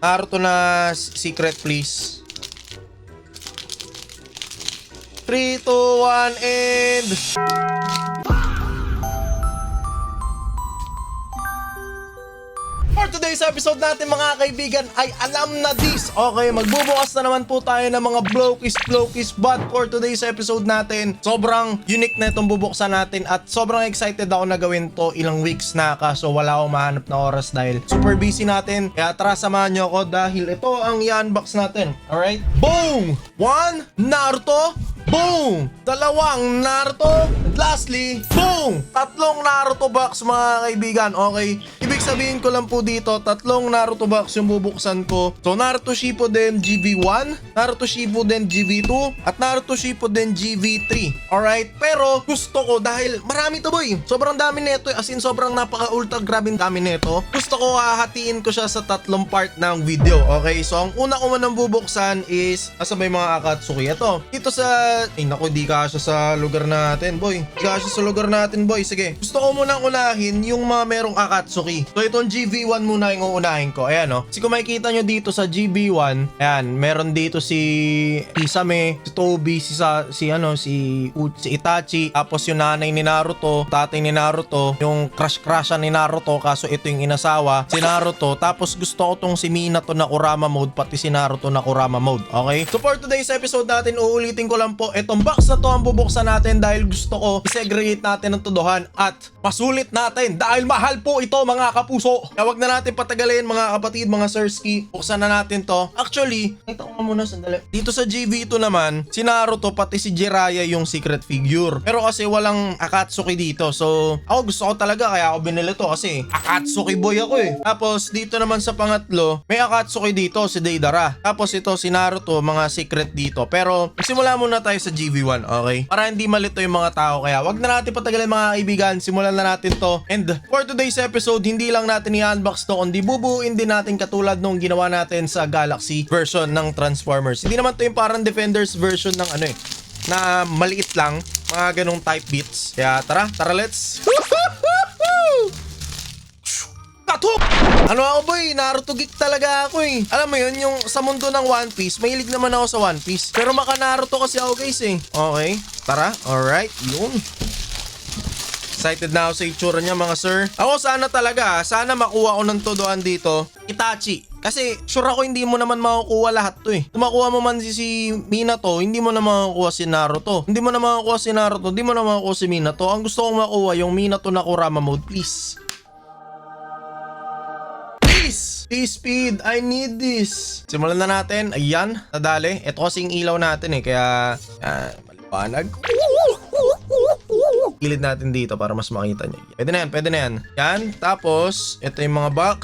Naruto na secret, please. 3, 2, 1, and... For today's episode natin mga kaibigan ay alam na this. Okay, magbubukas na naman po tayo ng mga blokies. But for today's episode natin, sobrang unique na itong bubuksan natin at sobrang excited ako na gawin to. Ilang weeks na kaso wala akong mahanap na oras dahil super busy natin. Kaya tara, samahan nyo ako dahil ito ang i-unbox natin. Alright? Boom! 1, Naruto. Boom! 2 Naruto. And lastly, boom! 3 Naruto box mga kaibigan. Okay? Ibig sabihin ko lang po dito, 3 Naruto box yung bubuksan ko. So, Naruto Shippuden GV1, Naruto Shippuden GV2, at Naruto Shippuden GV3. Alright? Pero, gusto ko dahil marami to boy. Sobrang dami nito. As in, sobrang napaka-ultra grabing dami nito. Gusto ko hahatiin ko siya sa 3 part ng video. Okay? So, ang una ko manang bubuksan is, asa ba yung mga Akatsuki? Ito. Dito sa... Ay, naku, di kasya sa lugar natin, boy. Di kasya sa lugar natin, boy. Sige. Gusto ko munang unahin yung mga merong Akatsuki. So, itong GV1 muna yung uunahin ko. Ayan, no? Kasi kung makikita nyo dito sa GV1, ayan, meron dito si Isame, si Tobi, si Itachi, tapos yung nanay ni Naruto, tatay ni Naruto, yung crush-crushan ni Naruto, kaso ito yung inasawa, si Naruto. Tapos gusto ko tong si Minato na Kurama mode, pati si Naruto na Kurama mode. Okay? So, for today's episode natin, uulitin ko lang po, itong box na to ang bubuksan natin dahil gusto ko i-segregate natin ng todohan at masulit natin dahil mahal po ito mga kapuso. Kaya wag na natin patagalin mga kapatid, mga sirski. Buksan na natin to. Actually, ito ko muna sandali. Dito sa GV2 naman, si Naruto pati si Jiraiya yung secret figure. Pero kasi walang Akatsuki dito. So, ako gusto ko talaga kaya ako binili to kasi Akatsuki boy ako eh. Tapos dito naman sa pangatlo, may Akatsuki dito si Deidara. Tapos ito si Naruto, mga secret dito. Pero simula muna tayo sa GV1, okay? Para hindi malito yung mga tao. Kaya wag na natin patagalin mga kaibigan. Simulan na natin to. And for today's episode, hindi lang natin i-unbox to, kundi bubuin din natin katulad nung ginawa natin sa Galaxy version ng Transformers. Hindi naman to yung parang Defenders version ng ano eh, na maliit lang. Mga ganong type beats. Kaya tara let's... Katok! Ano ako boy, Naruto geek talaga ako eh. Alam mo yun, yung sa mundo ng One Piece, mahilig naman ako sa One Piece. Pero maka Naruto kasi ako guys eh. Okay, tara, alright, yun. Excited na ako sa itsura niya mga sir. Ako sana sana makuha ko ng todoan dito, Itachi. Kasi sure ako hindi mo naman makukuha lahat to eh. Kung makuha mo man si Minato, hindi mo na makukuha si Naruto. Hindi mo na makukuha si Naruto, hindi mo na makukuha si Minato. Ang gusto kong makuha yung Minato na Kurama mode, please. Speed, I need this. Simulan na natin. Ayan, nadali. Ito kasing ilaw natin eh, kaya maliwanag. Kilid natin dito para mas makita nyo. Pwede na yan. Yan, tapos ito yung mga box.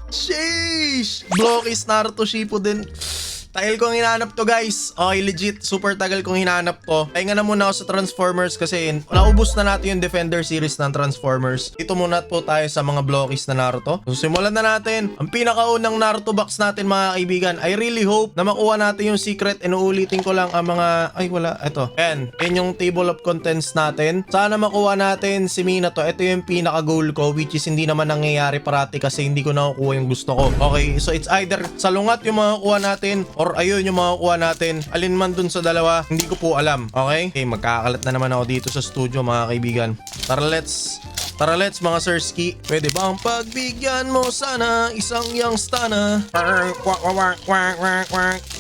Sheesh! Blokies Naruto Shippuden. Tagal kong hinahanap to guys. Okay, legit. Super tagal kong hinahanap to. Pahinga na muna ako sa Transformers kasi naubos na natin yung Defender series ng Transformers. Dito muna po tayo sa mga blokies na Naruto. So, simulan na natin. Ang pinakaunang Naruto box natin mga kaibigan. I really hope na makuha natin yung secret. Inuulitin ko lang ang mga... Ay, wala. Ito. Ayan. Yan yung table of contents natin. Sana makuha natin si Minato. Ito yung pinaka-goal ko, which is hindi naman nangyayari parati kasi hindi ko nakukuha yung gusto ko. Okay, so it's either salungat yung makukuha natin or ayun yung makukuha natin. Alin man dun sa dalawa, hindi ko po alam. Okay? Okay, magkakalat na naman ako dito sa studio mga kaibigan. Tara let's mga sirski. Pwede bang pagbigyan mo sana isang young stana?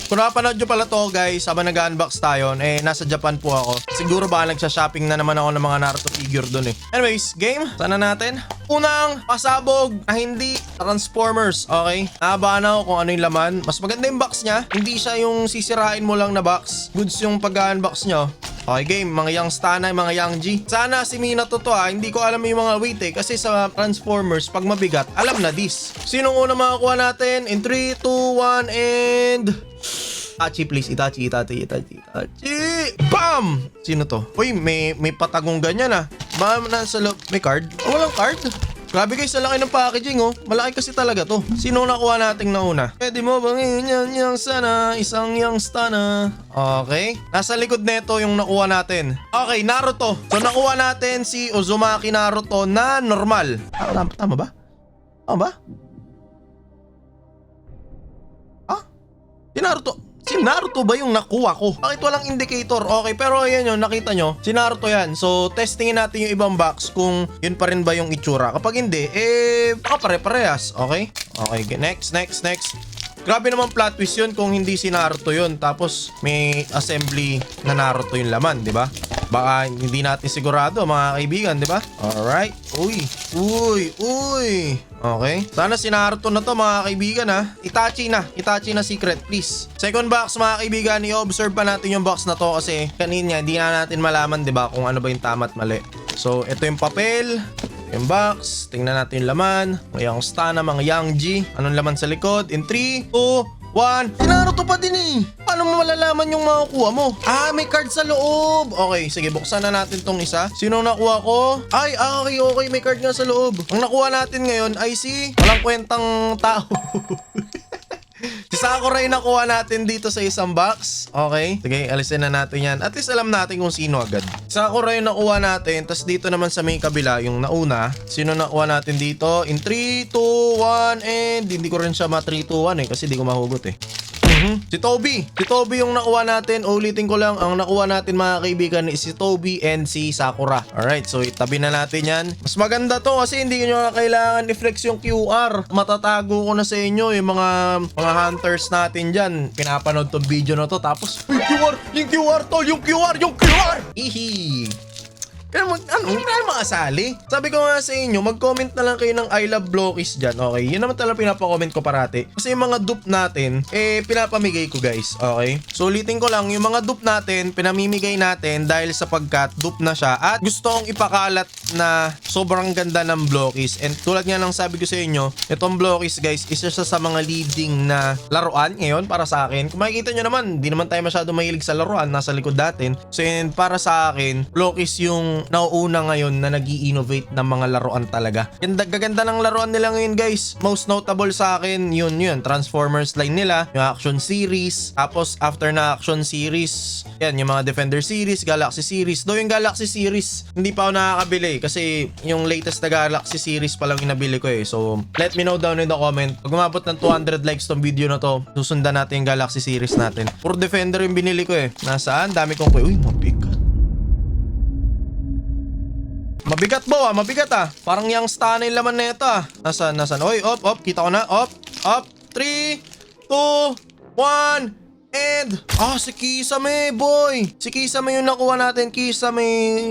Kung napanood nyo pala to guys, habang nag-unbox tayo, nasa Japan po ako. Siguro baka nagsha-shopping na naman ako ng mga Naruto figure dun eh. Anyways, game, sana natin. Unang pasabog na hindi Transformers, okay? Nahabaan ako kung ano yung laman. Mas maganda yung box niya. Hindi siya yung sisirain mo lang na box. Goods yung pag-unbox nyo. Okay game, mga young Stana, mga young G. Sana si Minato to hindi ko alam yung mga weight eh. Kasi sa Transformers, pag mabigat, alam na this. Sinong una makakuha natin? In 3, 2, 1, and... Itachi please, Itachi. Bam! Sino to? Uy, may patagong ganyan Bam, nasa loob. May card? Oh, walang card? Grabe guys, ang laki ng packaging Malaki kasi talaga to. Sino nakuha nating nauna? Pwede mo bang yung sana, isang yung stana. Okay. Nasa likod neto yung nakuha natin. Okay, Naruto. So nakuha natin si Uzumaki Naruto na normal. Tama ba? Tama ba? Si Naruto ba yung nakuha ko? Bakit walang indicator? Okay, pero ayan yun, nakita nyo. Si Naruto yan. So, testingin natin yung ibang box kung yun pa rin ba yung itsura. Kapag hindi, baka pare-parehas. Okay? Okay, next. Grabe naman plot twist yun kung hindi si Naruto yun. Tapos, may assembly na Naruto yung laman, di ba? Baka hindi natin sigurado, mga kaibigan, di ba? Alright. Uy. Okay. Sana si Naruto na to, mga kaibigan, ha. Itachi na secret, please. Second box, mga kaibigan, i-observe pa natin yung box na to kasi kanina hindi na natin malaman, di ba, kung ano ba yung tama at mali. So, ito yung papel. Yung box, tingnan natin yung laman. Mga yung stana, mga Yang-G. Anong laman sa likod? In 3, 2, 1. Si Naruto pa din eh. Paano mo malalaman yung makukuha mo? May card sa loob. Okay, sige, buksan na natin tong isa. Sino nakuha ko? Okay, may card nga sa loob. Ang nakuha natin ngayon ay si walang kwentang tao. Si Sakura yung nakuha natin dito sa isang box. Okay. Sige, alisin na natin yan. At least alam natin kung sino agad. Sakura yung nakuha natin. Tapos dito naman sa may kabila, yung nauna. Sino nakuha natin dito? In 3, 2, 1, and hindi ko rin siya ma-3, 2, 1 kasi di ko mahugot eh. Si Toby yung nakuha natin. Ulitin ko lang, ang nakuha natin, mga kaibigan, is si Toby and si Sakura. Alright, so itabi na natin yan. Mas maganda to kasi hindi nyo na kailangan i-flex yung QR. Matatago ko na sa inyo yung mga hunters natin dyan. Pinapanood tong video na to, tapos yung QR. Ihi. Kaya hindi na makasali. Sabi ko nga sa inyo, mag-comment na lang kayo ng I love Blockies dyan. Okay, yun naman talaga pinapa-comment ko parati. Kasi yung mga dupe natin, pinapamigay ko, guys. Okay, so ulitin ko lang, yung mga dupe natin, pinamimigay natin dahil sapagkat dupe na siya. At gusto kong ipakalat na sobrang ganda ng Blockies. And tulad nga ng sabi ko sa inyo, itong Blockies, guys, isa siya sa mga leading na laruan ngayon para sa akin. Kung makikita nyo naman, di naman tayo masyado mahilig sa laruan, nasa likod natin. So yun, para sa akin, Blockies yung nauuna ngayon na nag-i-innovate ng mga laruan talaga. Gaganda ng laruan nila ngayon, guys. Most notable sa akin, yun, Transformers line nila, yung action series. Tapos, after na action series, yan, yung mga Defender series, Galaxy series. Though yung Galaxy series, hindi pa ako nakakabili kasi yung latest na Galaxy series pa lang yung nabili ko eh. So, let me know down in the comment. Pag umabot ng 200 likes tong video na to, susundan natin yung Galaxy series natin. Puro Defender yung binili ko eh. Nasaan? Dami kong uy, mabigat. Mabigat ba? Mabigat ah. Parang yung stana yung laman na ito ah. Nasaan? Oy, op. Kita ko na. Op. 3, 2, 1. And, si Kisame, boy. Si Kisame yung nakuha natin. Kisame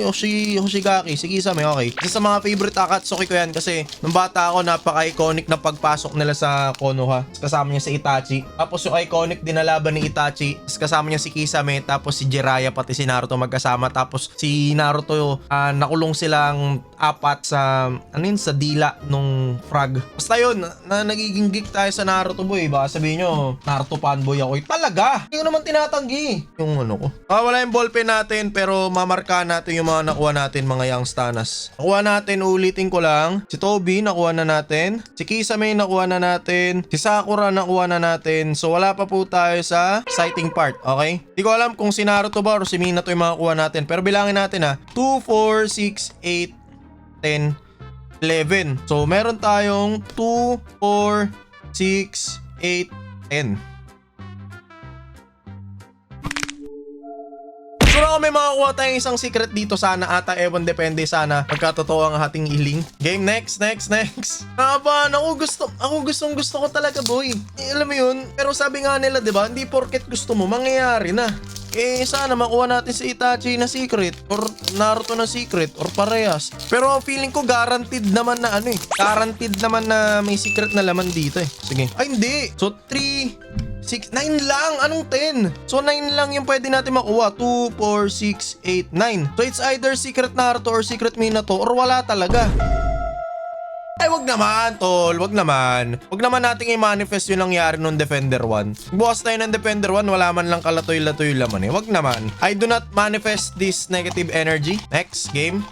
Hoshigaki. Si Kisame, okay. Isa sa mga favorite Akatsuki ko yan kasi nung bata ako, napaka-iconic na pagpasok nila sa Konoha. Kasama niya si Itachi. Tapos yung iconic din na laban ni Itachi. Kasama niya si Kisame. Tapos si Jiraiya pati si Naruto magkasama. Tapos si Naruto, nakulong silang apat sa, sa dila nung frog. Basta yun, nagiging geek tayo sa Naruto, boy. Baka sabihin nyo, Naruto fanboy ako. Talaga? Hindi ko naman tinatanggi yung ko. Wala yung ballpen natin pero mamarka natin yung mga nakuha natin, mga young stanas. Nakuha natin, ulitin ko lang. Si Toby, nakuha na natin. Si Kisame, nakuha na natin. Si Sakura, nakuha na natin. So wala pa po tayo sa sighting part, okay? Hindi ko alam kung si Naruto ba o si Minato yung mga kuha natin. Pero bilangin natin 2, 4, 6, 8, 10, 11. So meron tayong 2, 4, 6, 8, 10. Sure ako may makakuha tayong isang secret dito sana ata. Ewan, depende sana. Pagkatotoo ang ating iling. Game, next. Naban, ako gusto ko talaga, boy. Alam mo yun? Pero sabi nga nila, diba? Hindi porket gusto mo, mangyayari na. Sana makuha natin si Itachi na secret or Naruto na secret or parehas. Pero feeling ko guaranteed naman na guaranteed naman na may secret na laman dito eh. Sige. Ay, hindi. So, 3, 6, 9 lang. Anong 10? So 9 lang yung pwede natin makuha. 2, 4, 6, 8, 9. So it's either secret Naruto or secret Minato or wala talaga. Ay, wag naman, tol. Wag naman nating i-manifest yung nangyari nung Defender 1. Bukas tayo ng Defender 1, wala man lang kalatoy-latoy laman eh. Wag naman. I do not manifest this negative energy. Next, game.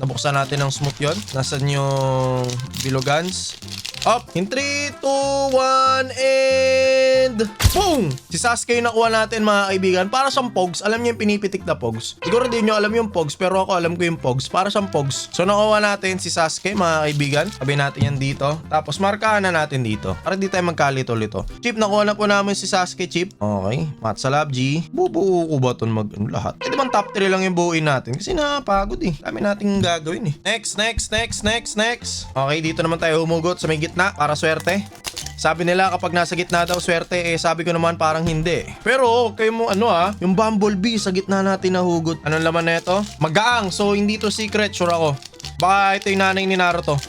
Nabuksan natin ng smooth yon. Nasaan yung Bilogans? Up. In 3, 2, 1, and... Boom! Si Sasuke yung nakuha natin mga kaibigan. Para siyang Pogs. Alam niyo yung pinipitik na Pogs? Siguro din nyo alam yung Pogs, pero ako alam ko yung Pogs. Para siyang Pogs. So nakuha natin si Sasuke mga kaibigan. Sabi natin yan dito. Tapos markahan na natin dito. Para di tayo magkalito-lito. Chip, nakuha na po namin si Sasuke, Chip. Okay. Matsalab, G. Bubuo ko ba ito lahat? Pwede bang top 3 lang yung buuin natin? Kasi napagod eh. Dami nating gagawin eh. Next. Okay, dito naman tayo humugot sa may gitna para swerte. Sabi nila kapag nasa gitna daw swerte, sabi ko naman parang hindi. Pero kayo mo yung Bumblebee sa gitna natin nahugot. Anong laman na ito? Magaang, so hindi to secret, sure ako. Baka ito yung nanay ni Naruto.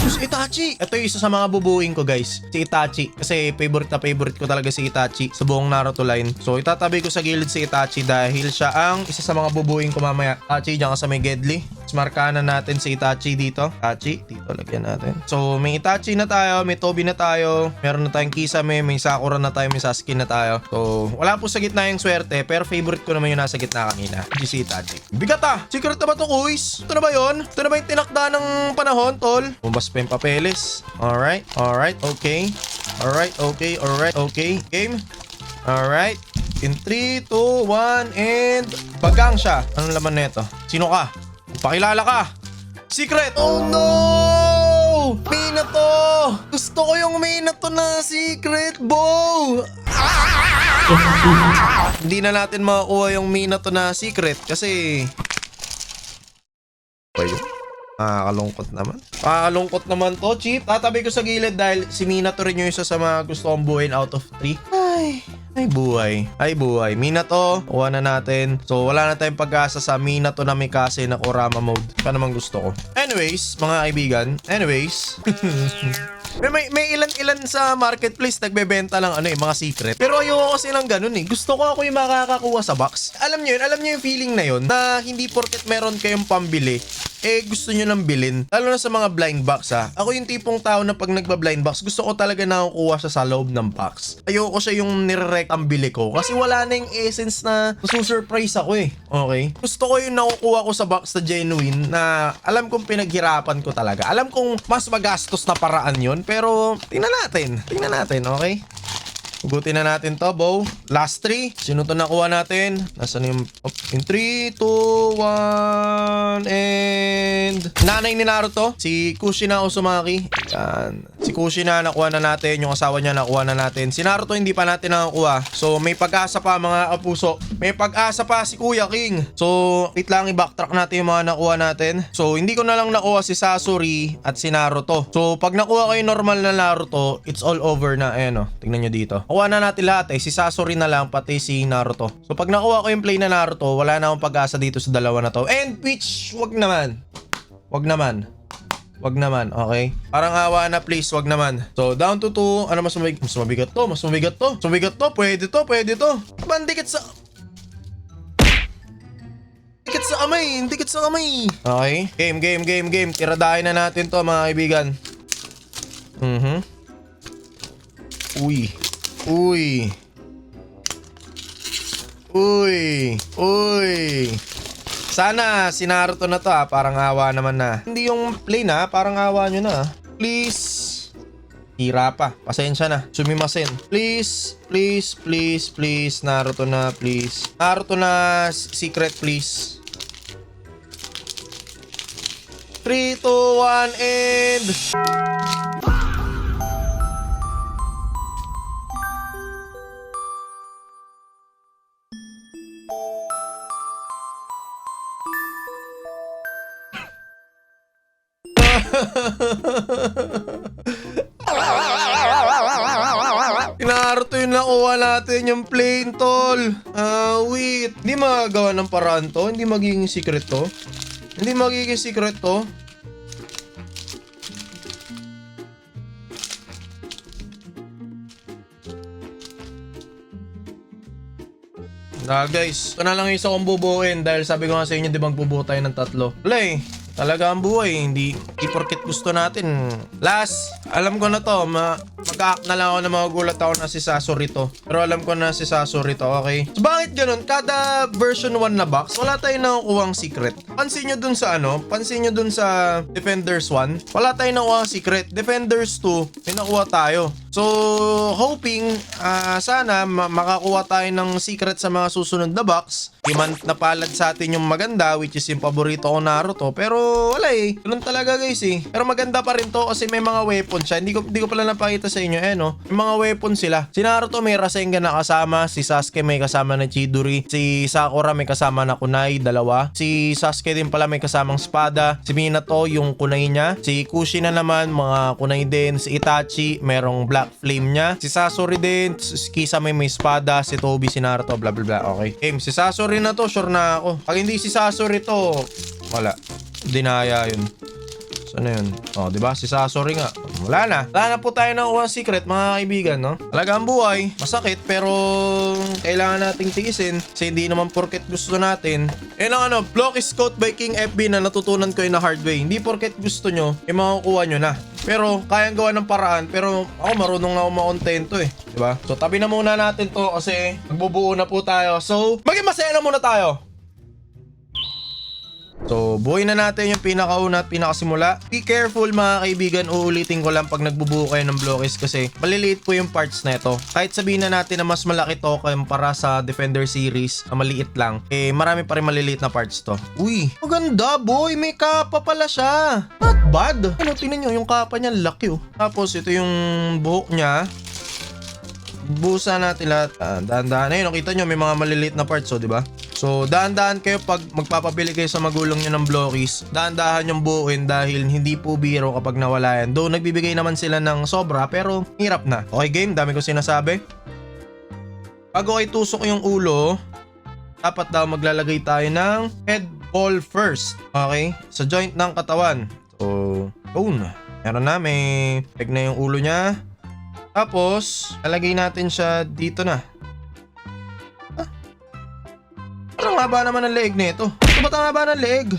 Si Itachi! Ito yung isa sa mga bubuing ko guys. Si Itachi. Kasi favorite ko talaga si Itachi sa buong Naruto line. So itatabi ko sa gilid si Itachi dahil siya ang isa sa mga bubuing ko mamaya. Itachi dyan ka sa may Gedli. Markahan na natin si Itachi dito. Itachi, dito lagyan natin. So may Itachi na tayo, may Tobi na tayo, meron na tayong Kisame, may Sakura na tayo, may Sasuke na tayo. So wala po sa gitna yung swerte, pero favorite ko naman yung nasa gitna kanina. Si Itachi. Bigat Secret na ba to, kuys? Ito na ba yun? Ito na ba yung tinakda ng panahon, tol? Bumbas pa yung papeles. Alright, okay. Okay. Game. Alright. In 3, 2, 1, and... Bagang siya. Anong laman na ito? Sino ka? Pakilala ka. Secret. Oh no! Minato! Gusto ko yung Minato na secret, bow! Hindi na natin makukuha yung Minato na secret kasi... Kalungkot naman to, Chip. Tatabi ko sa gilid dahil si Minato rin yung isa sa mga gusto kong buuin out of 3. Ay buhay. Minato, kuha na natin. So wala na tayong pag-asa sa Minato na Mikase na Kurama mode. Pa naman gusto ko. Anyways, mga kaibigan. May ilan sa marketplace nagbebenta lang mga secret. Pero ayoko kasi ng ganun eh. Gusto ko ako yung makakakuha sa box. Alam niyo yung feeling na yun na hindi porket meron kayong pambili gusto nyo nang bilhin. Lalo na sa mga blind box Ako yung tipong tao na pag nagba-blind box, gusto ko talaga nakukuha siya sa loob ng box. Ayoko siya yung nire-rect ang bili ko. Kasi wala na yung essence na masusurprise ako eh. Okay? Gusto ko yung nakukuha ko sa box na genuine na alam kong pinaghirapan ko talaga. Alam kong mas magastos na paraan yun. Pero tingnan natin, okay? Hugutin na natin to, bow. Last 3. Sino to nakuha natin? Nasaan yung... In 3, 2, 1, and... Nanay ni Naruto. Si Kushina Uzumaki. Yan. Si Kushina nakuha na natin. Yung asawa niya nakuha na natin. Si Naruto hindi pa natin nakakuha. So may pag-asa pa mga kapuso. May pag-asa pa si Kuya King. So wait lang, i-backtrack natin yung mga nakuha natin. So hindi ko na lang nakuha si Sasori at si Naruto. So pag nakuha ko yung normal na Naruto, it's all over na. Ayan tingnan nyo dito. Nakuha na natin lahat si Sasori na lang pati si Naruto. So pag nakuha ko yung play na Naruto, wala na akong pag-asa dito sa dalawa na to. And which, wag naman, okay? Parang awa na, please, wag naman. So down to 2, ano mas mabigat to, pwede to. Abang dikit sa kamay. Okay, game. Tiradahin na natin to mga kaibigan. Uy. Sana si Naruto na to parang awa naman na. Hindi yung plain parang awa nyo na. Please. Hira pa. Pasensya na. Sumimasen. Please. Naruto na, please. Naruto na secret, please. 3, 2, 1, and... Naruto yung nakuha natin yung plain, tol. Wait. Hindi magagawa ng paraan to. Hindi magiging secret to. Guys, ito na lang yung isa kong bubuuin dahil sabi ko nga sa inyo, di ba magbubuo tayo ng 3. Wala talaga ang buhay, hindi porket gusto natin. Last, Alam ko na to, mag-act na lang ako na magugulat ako na si Sasori to. Pero alam ko na si Sasori to, okay? So bakit ganun? Kada version 1 na box, wala tayong nakukuhang secret. Pansin nyo dun sa Defenders 1, wala tayong nakukuhang secret. Defenders 2, may nakuha tayo. So, hoping sana makakuha tayo ng secret sa mga susunod na box. Di man napalad sa atin yung maganda, which is yung paborito ko Naruto. Pero wala eh. Ganun talaga guys eh. Pero maganda pa rin to kasi may mga weapon siya. Hindi ko pala napakita sa inyo. No? May mga weapon sila. Si Naruto may Rasengan na kasama. Si Sasuke may kasama na Chidori. Si Sakura may kasama na kunai, dalawa. Si Sasuke din pala may kasamang espada. Si Minato yung kunai niya. Si Kushina naman mga kunai din. Si Itachi merong black flame niya. Si Sasori din. Si Kisame may espada. Si Tobi, si Naruto, bla bla bla. Okay. Game, si Sasori na to, sure na ako. Pag hindi si Sasori to, wala. Dinaya yun. So na yun. O, diba? Si Sasori nga. Wala na. Wala na po tayo nakuha secret, mga kaibigan, no? Talaga ang buhay. Masakit, pero kailangan nating tiisin. Kasi hindi naman porket gusto natin. Ang Block is Caught by King FB na natutunan ko yun na hard way. Hindi porket gusto nyo, makukuha nyo na. Pero, kayang gawa ng paraan. Pero, ako marunong na ako makontento eh. Diba? So, tabi na muna natin to kasi magbubuo na po tayo. So, maging masaya na muna tayo. So, buuin na natin yung pinakauna at pinakasimula. Be careful mga kaibigan, uulitin ko lang pag nagbubuo kayo ng blocks kasi maliliit po yung parts na ito. Kahit sabihin na natin na mas malaki to para sa Defender series, na maliit lang, eh marami pa rin maliliit na parts to. Uy, maganda boy, may kapa pala siya. Not bad. Tingnan nyo, yung kapa niya laki oh. Tapos ito yung buhok niya. Busa natin lahat. Dahan-dahan. Ayun, nakita nyo, may mga maliliit na parts, oh, di ba? So, dahan-dahan kayo pag magpapabili kayo sa magulang nyo ng blockies. Dahan-dahan yung buuin dahil hindi po biro kapag nawala yan. Though, nagbibigay naman sila ng sobra, pero hirap na. Okay, game. Dami ko sinasabi. Bago kayo tusok yung ulo, dapat daw maglalagay tayo ng head ball first. Okay? Sa joint ng katawan. So, yun. Meron na. May peg na yung ulo niya. Tapos, lalagay natin siya dito na. Parang haba naman ang leeg nito. Ito ba't ang haba ng leeg?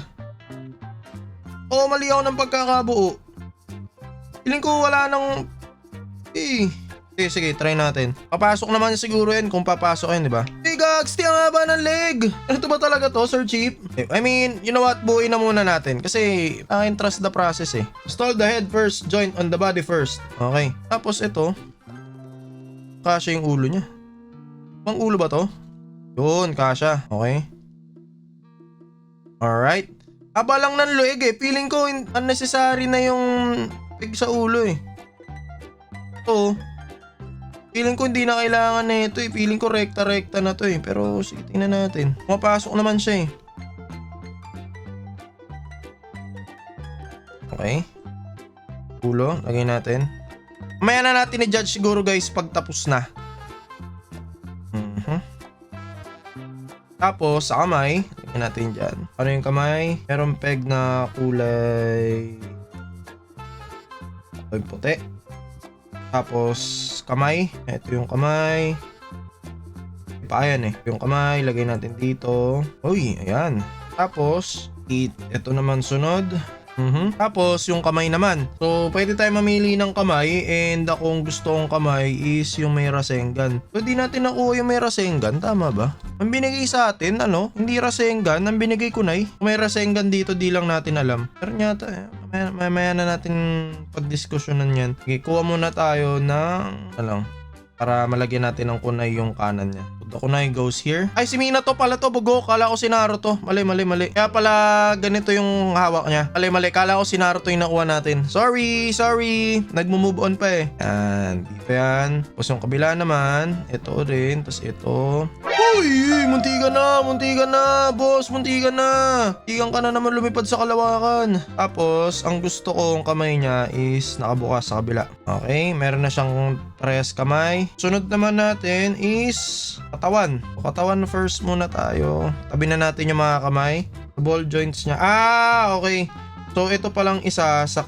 Oo, mali ako ng pagkakabuo. Feeling ko wala nang... Sige, try natin. Papasok naman siguro yan kung papasok yan, di ba? Gags, ang haba ng leg. Ano to ba talaga to, Sir Chief? I mean, you know what? Buuin na muna natin. Kasi, I can trust the process eh. Install the head first, joint on the body first. Okay. Tapos ito. Kasya yung ulo niya. Pang ulo ba to? Yun, kasya. Okay. Alright. Haba lang ng leg eh. Feeling ko unnecessary na yung peg sa ulo eh. Ito. Feeling ko hindi na kailangan na ito eh. Feeling ko rekta-rekta na to eh. Pero sige, tingnan natin. Mapasok naman siya eh. Okay. Ulo, lagay natin. Mamaya na natin i-judge siguro guys pag tapos na. Tapos sa kamay, lagyan natin dyan. Ano yung kamay? Meron peg na kulay puti. Tapos kamay, ito yung kamay. Paayan eh. Yung kamay, lagay natin dito. Uy, ayan. Tapos, ito naman sunod. Tapos, yung kamay naman. So, pwede tayo mamili ng kamay and akong gusto kong kamay is yung may Rasengan. So, di natin nakuha yung may Rasengan. Tama ba? Ang binigay sa atin, hindi Rasengan. Ang binigay kunai. Kung may Rasengan dito, di lang natin alam. Pero nyata, mamaya na natin pagdiskusyonan yan. Okay, kuha muna tayo ng, para malagyan natin ng kunai yung kanan niya. The kunai goes here. Ay, si Minato pala to, bugo. Kala ko si Naruto. Mali. Kaya pala ganito yung hawak niya. Mali. Kala ko si Naruto yung nakuha natin. Sorry. Nagmo-move on pa eh. Yan. Dito yan. Tapos yung kabila naman. Ito rin. Tapos ito. Uy! Muntikan na. Boss, muntikan na. Muntikan ka na naman lumipad sa kalawakan. Tapos, ang gusto kong kamay niya is nakabukas sa kabila. Okay. Meron na siyang parehas kamay. Sunod naman natin is katawan. Katawan first muna tayo. Tabi na natin yung mga kamay. Ball joints niya. Okay. So, ito palang isa sa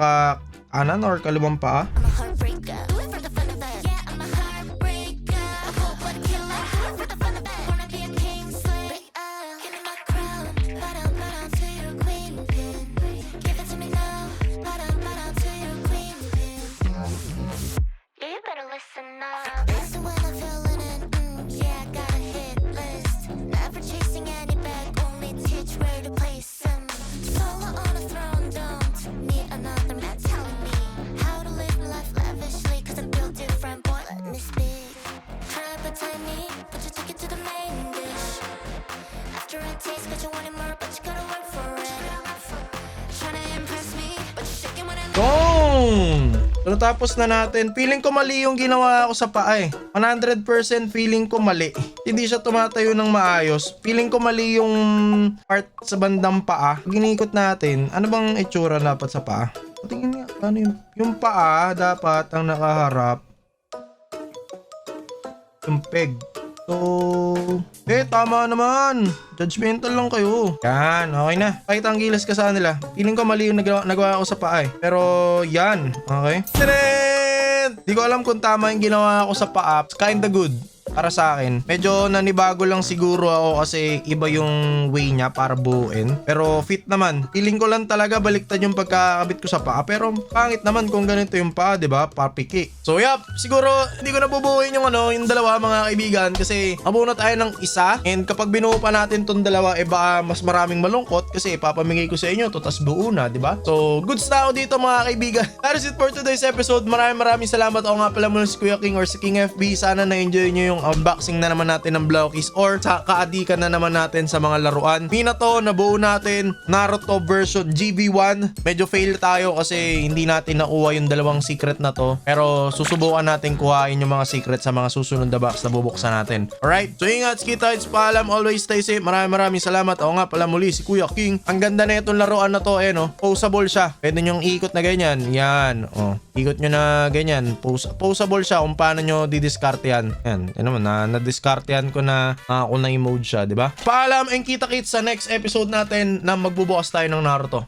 kanan or kaliwang paa. So natapos na natin. Feeling ko mali yung ginawa ko sa paa eh. 100% feeling ko mali. Hindi siya tumatayo ng maayos. Feeling ko mali yung part sa bandang paa. Ginikot natin. Ano bang itsura dapat sa paa? Tingin nga, ano yung paa dapat ang nakaharap. Yung peg. So, tama naman. Judgmental lang kayo. Yan, okay na. Kahit ang gilas ka sa nila. Feeling ko mali yung nagawa ko sa paa eh. Pero, yan. Okay. Tadaan! Di ko alam kung tama yung ginawa ko sa paa. It's kinda good. Para sa akin, medyo nanibago lang siguro ako kasi iba yung way niya para buuin. Pero fit naman. Feeling ko lang talaga baliktad yung pagkakabit ko sa paa. Pero pangit naman kung ganito yung paa, 'di ba? Papiki. So yap, siguro hindi ko nabubuuin yung yung dalawa mga kaibigan kasi abuno tayo ng isa. And kapag binuo pa natin tong dalawa, baka mas maraming malungkot kasi papamigay ko sa inyo to tas buo na, 'di ba? So goods na ako dito mga kaibigan. That is it for today's episode. Maraming salamat. Ako nga pala muna si Kuya King or si King FB. Sana na-enjoy nyo yung unboxing na naman natin ng Blockies or sa kaadikan na naman natin sa mga laruan. Minato, nabuo natin Naruto version GB1. Medyo fail tayo kasi hindi natin nakuha yung dalawang secret na to. Pero susubukan natin kuhain yung mga secret sa mga susunod na box na bubuksan natin. Alright, so ingat, kita, it's paalam, always stay safe. Maraming salamat. Ako nga pala muli si Kuya King. Ang ganda na itong laruan na to, no? Poseable siya. Pwede nyong ikot na ganyan. Yan, ikot nyo na ganyan. Poseable siya kung paano nyo didiscard yan. Yan naman, na-discartean ko na kung na-emote siya, di ba? Paalam and kita-kits sa next episode natin na magbubukas tayo ng Naruto.